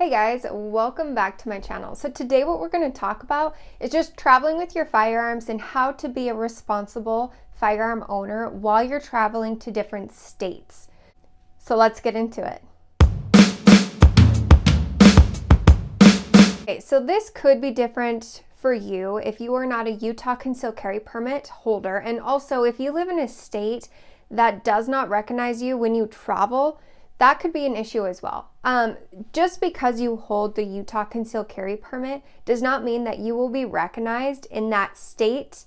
Hey guys, welcome back to my channel. So today what we're going to talk about is just traveling with your firearms and how to be a responsible firearm owner while you're traveling to different states. So let's get into it. Okay, so this could be different for you if you are not a Utah concealed carry permit holder, and also if you live in a state that does not recognize you when you travel. That could be an issue as well. Just because you hold the Utah concealed carry permit does not mean that you will be recognized in that state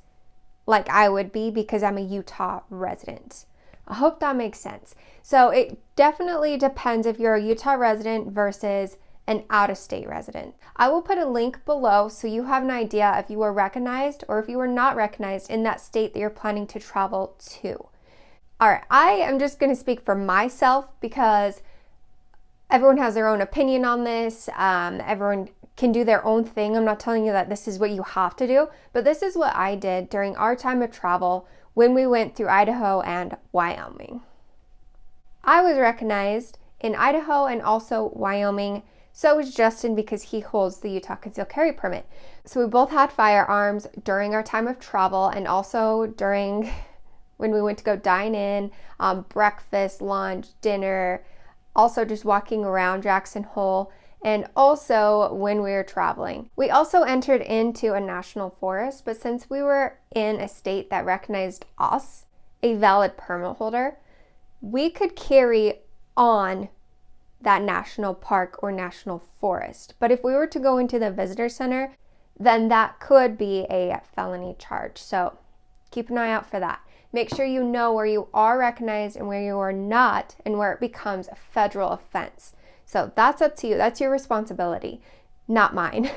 like I would be because I'm a Utah resident. I hope that makes sense. So it definitely depends if you're a Utah resident versus an out-of-state resident. I will put a link below so you have an idea if you are recognized or if you are not recognized in that state that you're planning to travel to. All right, I am just going to speak for myself because everyone has their own opinion on this. Everyone can do their own thing. I'm not telling you that this is what you have to do, but this is what I did during our time of travel when we went through Idaho and Wyoming. I was recognized in Idaho and also Wyoming. So was Justin because he holds the Utah concealed carry permit. So we both had firearms during our time of travel and also during when we went to go dine in, breakfast, lunch, dinner, also just walking around Jackson Hole, and also when we were traveling. We also entered into a national forest, but since we were in a state that recognized us, a valid permit holder, we could carry on that national park or national forest. But if we were to go into the visitor center, then that could be a felony charge. So keep an eye out for that. Make sure you know where you are recognized and where you are not and where it becomes a federal offense. So that's up to you. That's your responsibility, not mine.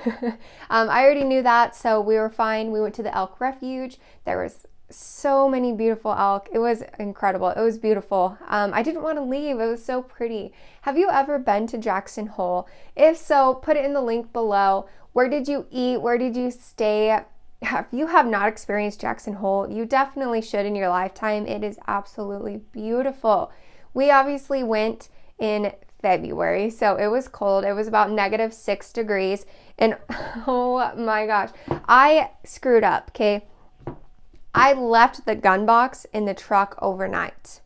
I already knew that, so we were fine. We went to the elk refuge. There was so many beautiful elk. It was incredible. It was beautiful. I didn't want to leave. It was so pretty. Have you ever been to Jackson Hole? If so, put it in the link below. Where did you eat? Where did you stay? If you have not experienced Jackson Hole, you definitely should in your lifetime. It is absolutely beautiful. We obviously went in February, so it was cold. It was about -6 degrees, and oh my gosh, I screwed up, okay? I left the Gunbox in the truck overnight.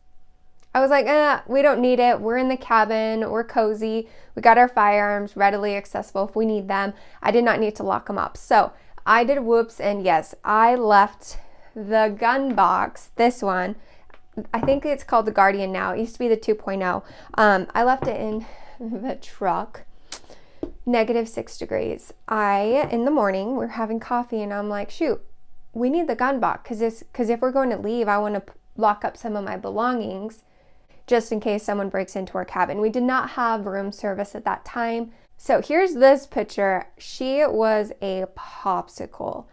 I was like, we don't need it. We're in the cabin. We're cozy. We got our firearms readily accessible if we need them. I did not need to lock them up. So I did whoops, and yes, I left the Gunbox, this one, I think it's called the Guardian now. It used to be the 2.0. I left it in the truck, -6 degrees. In the morning, we're having coffee, and I'm like, shoot, we need the Gunbox because if we're going to leave, I want to lock up some of my belongings just in case someone breaks into our cabin. We did not have room service at that time. So here's this picture. She was a popsicle.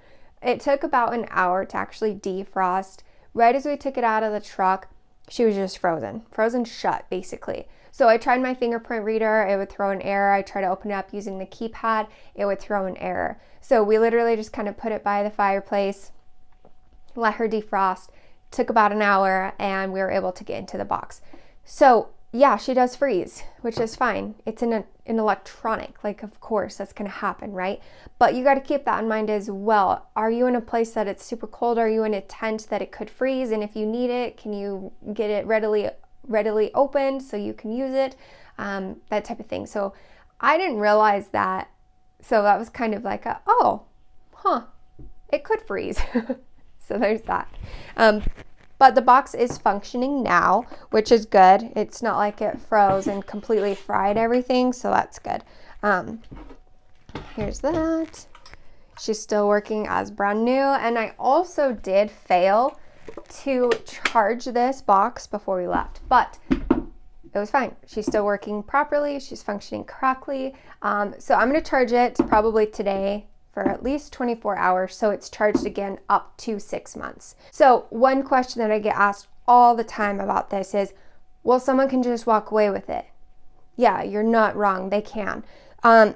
It took about an hour to actually defrost. Right as we took it out of the truck, she was just frozen shut basically. So I tried my fingerprint reader, it would throw an error. I tried to open it up using the keypad, it would throw an error. So we literally just kind of put it by the fireplace, let her defrost. Took about an hour and we were able to get into the box. So yeah, she does freeze, which is fine. It's an electronic, like of course that's going to happen, right? But you got to keep that in mind as well. Are you in a place that it's super cold? Are you in a tent that it could freeze? And if you need it, can you get it readily opened so you can use it? That type of thing. So I didn't realize that. So that was kind of like it could freeze. So there's that. But the box is functioning now, which is good. It's not like it froze and completely fried everything, so that's good. Here's that. She's still working as brand new. And I also did fail to charge this box before we left, but it was fine. She's still working properly. She's functioning correctly. So I'm going to charge it probably today for at least 24 hours, so it's charged again up to 6 months. So one question that I get asked all the time about this is, well, someone can just walk away with it. Yeah, you're not wrong, they can. A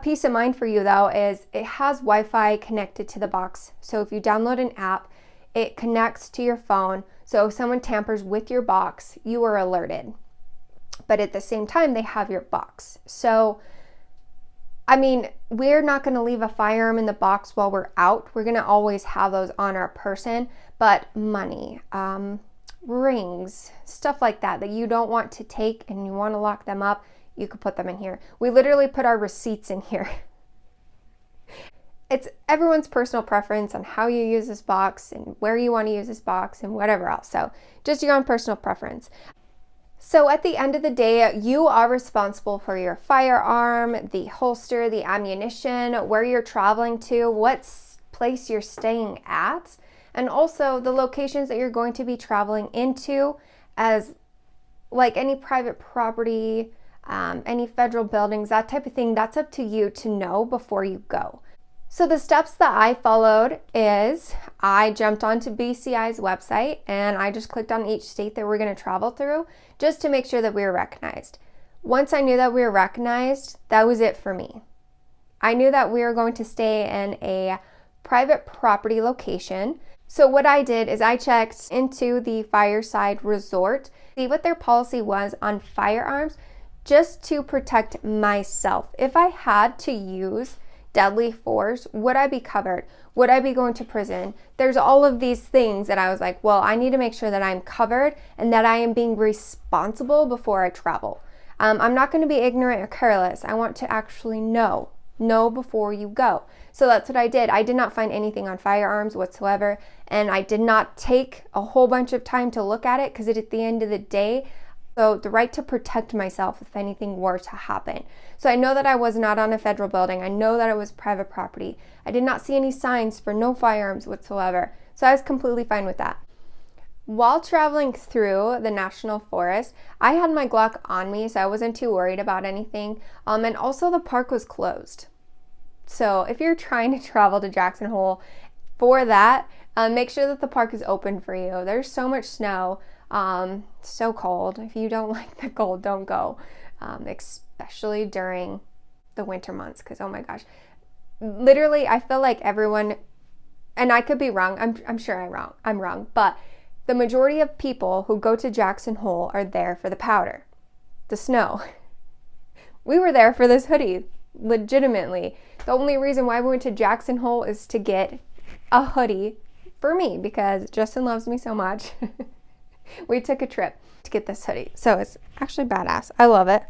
peace of mind for you though is it has Wi-Fi connected to the box. So if you download an app, it connects to your phone. So if someone tampers with your box, you are alerted. But at the same time, they have your box. So I mean, we're not going to leave a firearm in the box while we're out. We're going to always have those on our person, but money, rings, stuff like that you don't want to take and you want to lock them up, you could put them in here. We literally put our receipts in here. It's everyone's personal preference on how you use this box and where you want to use this box and whatever else. So just your own personal preference. So at the end of the day, you are responsible for your firearm, the holster, the ammunition, where you're traveling to, what place you're staying at, and also the locations that you're going to be traveling into, as like any private property, any federal buildings, that type of thing. That's up to you to know before you go. So the steps that I followed is I jumped onto BCI's website and I just clicked on each state that we're going to travel through just to make sure that we were recognized. Once I knew that we were recognized, that was it for me. I knew that we were going to stay in a private property location. So what I did is I checked into the Fireside Resort, see what their policy was on firearms, just to protect myself. If I had to use deadly force, would I be covered? Would I be going to prison? There's all of these things that I was like, well, I need to make sure that I'm covered and that I am being responsible before I travel. I'm not going to be ignorant or careless. I want to actually know before you go. So that's what I did. I did not find anything on firearms whatsoever, and I did not take a whole bunch of time to look at it because at the end of the day, so the right to protect myself if anything were to happen. So I know that I was not on a federal building. I know that it was private property. I did not see any signs for no firearms whatsoever. So I was completely fine with that. While traveling through the national forest, I had my Glock on me, so I wasn't too worried about anything. And also the park was closed. So if you're trying to travel to Jackson Hole for that, make sure that the park is open for you. There's so much snow. So cold. If you don't like the cold, don't go, especially during the winter months, because oh my gosh, literally I feel like everyone, and I could be wrong, I'm sure I'm wrong, but the majority of people who go to Jackson Hole are there for the powder, the snow. We were there for this hoodie, legitimately. The only reason why we went to Jackson Hole is to get a hoodie for me, because Justin loves me so much. We took a trip to get this hoodie. So it's actually badass. I love it.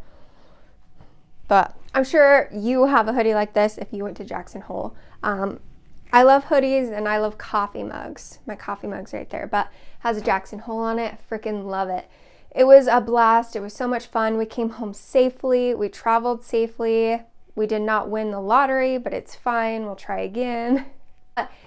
But I'm sure you have a hoodie like this if you went to Jackson Hole. I love hoodies and I love coffee mugs. My coffee mug's right there, but has a Jackson Hole on it. Freaking love it. It was a blast. It was so much fun. We came home safely. We traveled safely. We did not win the lottery, but it's fine. We'll try again.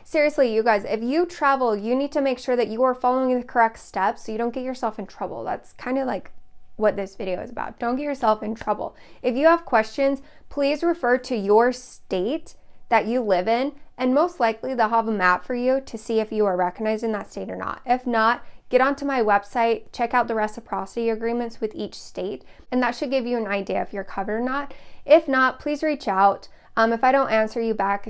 Seriously, you guys, if you travel, you need to make sure that you are following the correct steps so you don't get yourself in trouble. That's kind of like what this video is about. Don't get yourself in trouble. If you have questions, please refer to your state that you live in, and most likely they'll have a map for you to see if you are recognized in that state or not. If not, get onto my website, check out the reciprocity agreements with each state, and that should give you an idea if you're covered or not. If not, please reach out. If I don't answer you back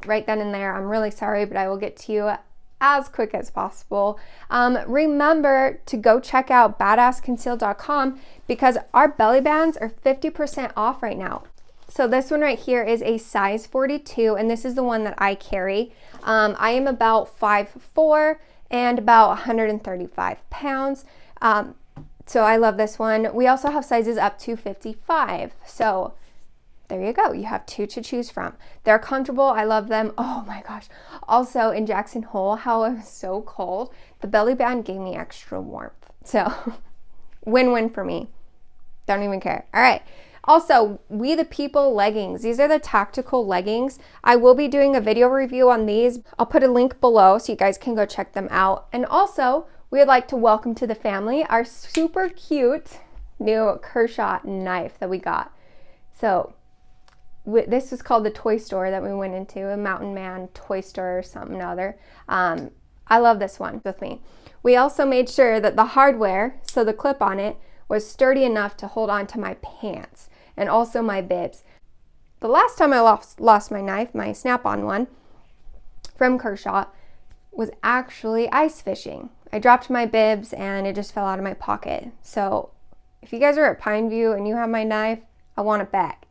right then and there, I'm really sorry, but I will get to you as quick as possible. Remember to go check out badassconceal.com because our belly bands are 50% off right now. So this one right here is a size 42, and this is the one that I carry. I am about 5'4" and about 135 pounds. So I love this one. We also have sizes up to 55. So there you go. You have two to choose from. They're comfortable. I love them. Oh my gosh. Also in Jackson Hole, how it was so cold, the belly band gave me extra warmth. So win-win for me. Don't even care. All right. Also, We the People leggings. These are the tactical leggings. I will be doing a video review on these. I'll put a link below so you guys can go check them out. And also, we would like to welcome to the family our super cute new Kershaw knife that we got. So this was called the toy store that we went into, a Mountain Man toy store or something or other. I love this one with me. We also made sure that the hardware, so the clip on it, was sturdy enough to hold on to my pants and also my bibs. The last time I lost my knife, my snap-on one from Kershaw, was actually ice fishing. I dropped my bibs and it just fell out of my pocket. So if you guys are at Pineview and you have my knife, I want it back.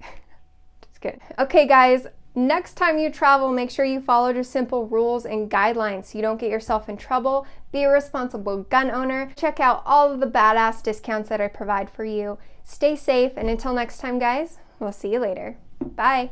Just kidding. Okay, guys. Next time you travel, make sure you follow just simple rules and guidelines so you don't get yourself in trouble. Be a responsible gun owner. Check out all of the badass discounts that I provide for you. Stay safe, and until next time, guys, we'll see you later. Bye.